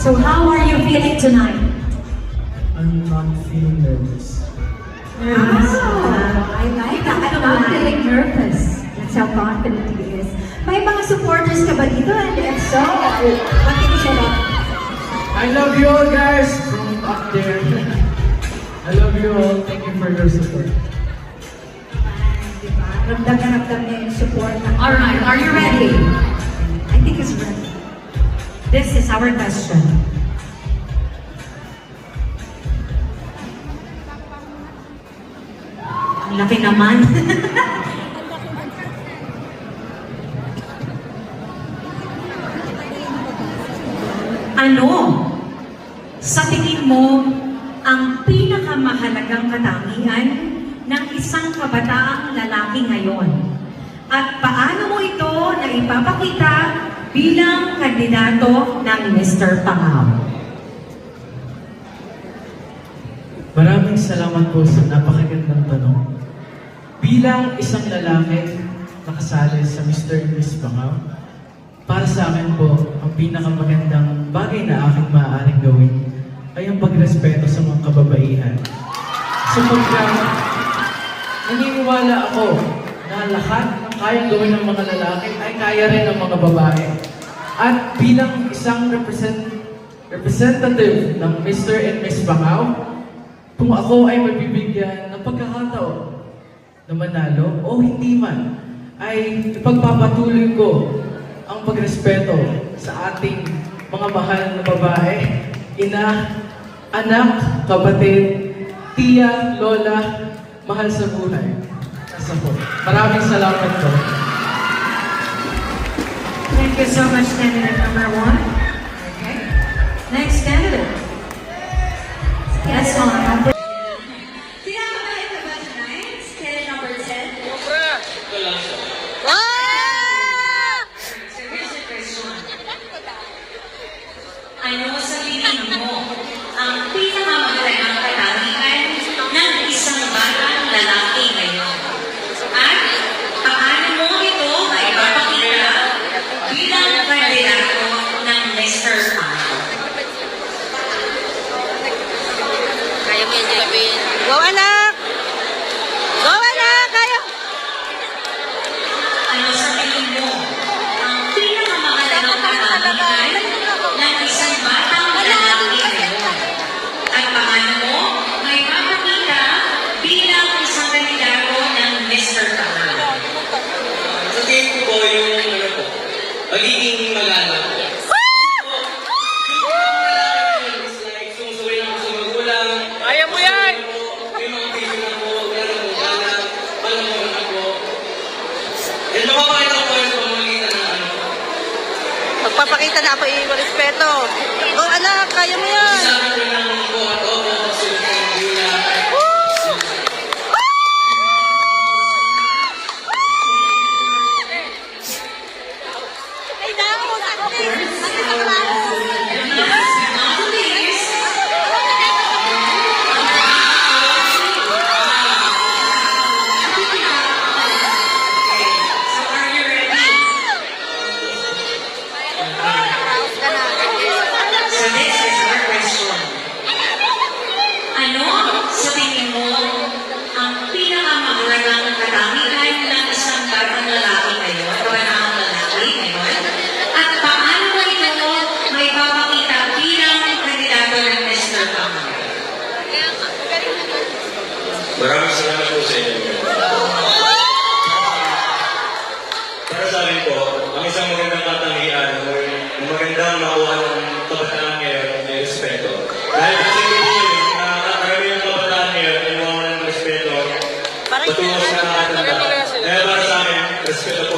So how are you feeling tonight? I'm not feeling nervous. Nervous? I like that. I'm not feeling nervous. That's how confident he is. May mga supporters ka ba dito? And if so, what can you say about it? I love you all, guys, from up there. I love you all. Thank you for your support. Diba? Ramdam na ramdam niya yung support. Alright, are you ready? I think he's ready. This is our question. Ang laki naman. Ano, sa tingin mo, ang pinakamahalagang katangian ng isang kabataang lalaki ngayon? At paano mo ito na ipapakita bilang kandidato ng Mr. Pangaw? Maraming salamat po sa napakagandang tanong. Bilang isang lalaki nakasali sa Mr. and Miss Pangaw, para sa akin po, ang pinakamagandang bagay na aking maaaring gawin ay ang pagrespeto sa mga kababaihan. Sapagkat naniniwala ako na lahat ng kayang gawin ng mga lalaki ay kaya rin ng mga babae. At bilang isang representative ng Mr. and Miss Pangaw, kung ako ay mabibigyan ng pagkakataon na manalo o hindi man, ay ipagpapatuloy ko ang pagrespeto sa ating mga mahal na babae, ina, anak, kapatid, tiya, lola, mahal sa buhay. Nasa po. Maraming salamat po. Thank you so much, candidate number 1. Okay. Next candidate. Yes, on. Pinakabalit na ba tonight? Candidate number 10. Ano sa tingin mo ang pinakamahalagang katangian ng isang batang lalaki ngayon? At paano mo ito maipapakita bilang kandidato ng Mr. Pangaw? Kaya mo yan, Jelabin. Go, anak! Go, anak! Kaya! Ano sa tingin mo ang pinakamahalagang katangian ng isang batang lalaki ngayon? At paano mo maipapakita bilang isang kandidato ng Mr. Pangaw? Sa tingin ko po yung ano po, magiging mag-anak po. It's like, sumusuwin ako sa magulang. Kaya mo yan! May mga video na po, wala na po, palamuhan ako. And mapapakita ko po yung pamamagitan ng ano. Magpapakita na ako yung respeto. Go, anak! Kaya mo yan! Sabi ko ng po at opo, sila ng Bula. Ay, damo! Sakit! So are you ready? So this is our question. Ano sa tingin mo ang pinakamahalagang katangian ng isang batang lalaki ngayon, kabanahang lalaki ngayon? At paano mo ito may papakita bilang kandidato ng Mr. Pangaw? Maraming salamat po sa inyo. Para sa akin po, ang isang magandang katangian o yung magandang makuha ng kabataan ngayon ay respeto. Dahil kasi ko po yun, karami ng kabataan ngayon ay mawawalan ng respeto patungo sa nakatanda. Kaya para sa akin, respeto po